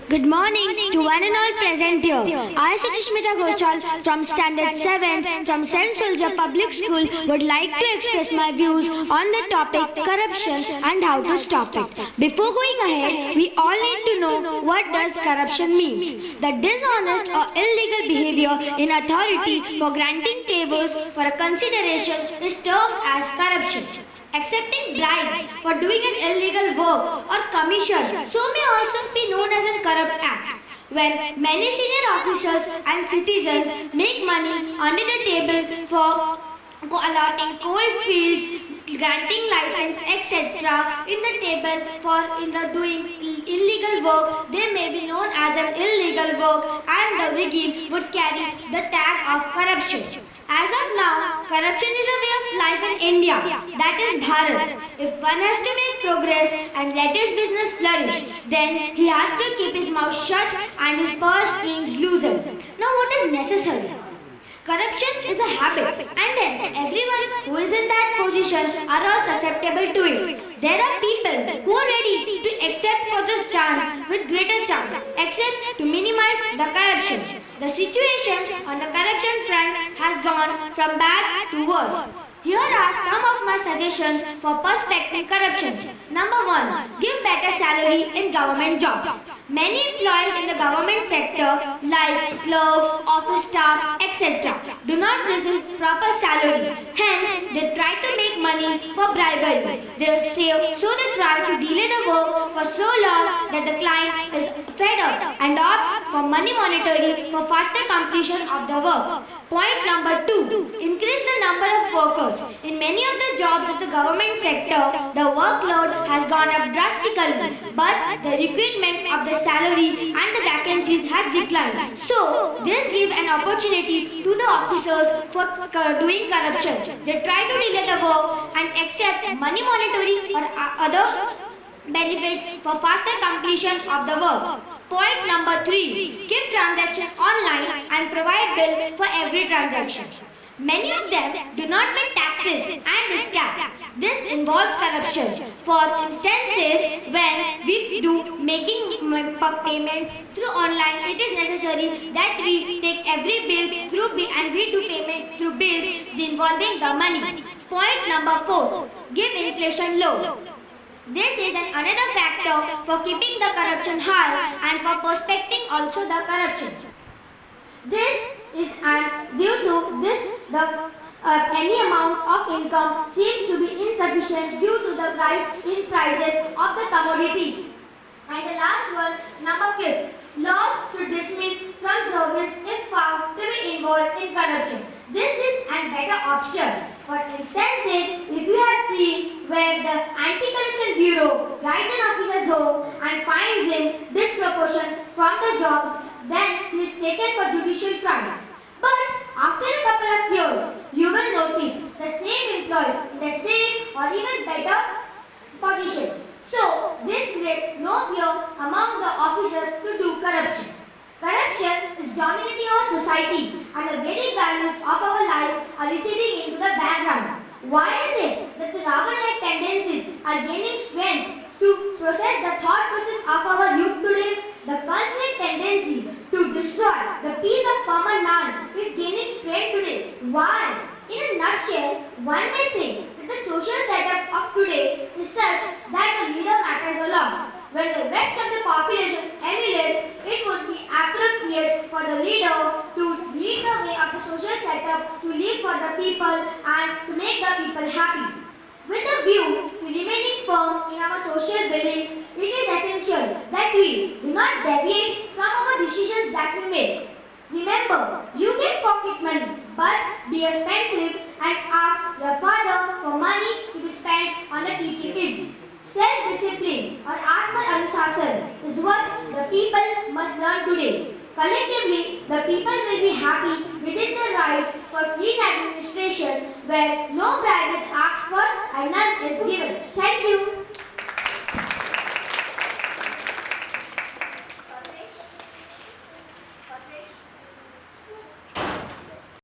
Good morning to one and all present here. I, Suchishmita Ghoshal from Standard 7 from St. Soldier Public School would like to express my views on the topic corruption and how to stop it. Before going ahead, we all need to know what does corruption means. The dishonest or illegal behavior in authority for granting favors for a consideration is termed as corruption. Accepting bribes for doing an illegal work or commission so may also be known as a corrupt act. When many senior officers and citizens make money under the table for allotting coal fields, granting license, etc. in the table for doing illegal work, they may be known as an illegal work and the regime would carry the tag of corruption. As of now, corruption is a way of life in India, that is Bharat. If one has to make progress and let his business flourish, then he has to keep his mouth shut and his purse strings loosened. Now what is necessary? Corruption is a habit and hence everyone who is in that position are all susceptible to it. There are people who are ready to accept for this chance with greater chance, except to minimize the corruption. The situation on the corruption front has gone from bad to worse. Here are some of my suggestions for prospecting corruptions. Number 1. Give better salary in government jobs. Many employees in the government sector like clerks, office staff, etc. do not receive proper salary. Hence, they try to make money for bribery. So they try to delay the work for so long that the client is fed up and opts for money monetary for faster completion of the work. Point number 2. Increase the number of workers. In many of the jobs of the government sector, the workload has gone up drastically, but the recruitment of the salary and the vacancies has declined. So, this gives an opportunity to the officers for doing corruption. They try to delay the work and accept money monetary or other benefits for faster completion of the work. Point number 3. Keep transaction online and provide bill for every transaction. Many of them do not pay taxes and is capped. This involves corruption. For instances, when we do making payments through online, it is necessary that we take every bill through and we do payment through bills involving the money. Point number 4. Give inflation low. This is another factor for keeping the corruption high and for prospecting also the corruption. This is due to this any amount of income seems to be insufficient due to the rise in prices of the commodities. And the last one, number 5. Law to dismiss from service if found to be involved in corruption. This is a better option. For instances, if you have seen where the Anti-Corruption Bureau writes an officer's home and finds him disproportion from the jobs, then he is taken for judicial trials. But after a couple of years, you will notice the same employee in the same or even better positions. So, this creates no fear among the officers to do corruption. Corruption is dominating our society and the very values of our life are receding into the background. Why is it that the Ravan-like tendencies are gaining strength to process the thought process of our youth today? The constant tendency to destroy the peace of common man is gaining strength today. Why? In a nutshell, one may say that the social setup of today is such that the leader matters a lot. When the rest of the population emulates, it would be appropriate for the leader to lead the way of the social setup, to live for the people and to make the people happy. With a view to remaining firm in our social belief, it is essential that we do not deviate from our decisions that we make. Remember, you get pocket money, but be a spendthrift and ask your father for money to be spent on the teaching kids. Self-discipline or Atma-Anusasan is what the people must learn today. Collectively, the people will be happy within their rights for clean administration where no bribe is asked for and none is given. Thank you.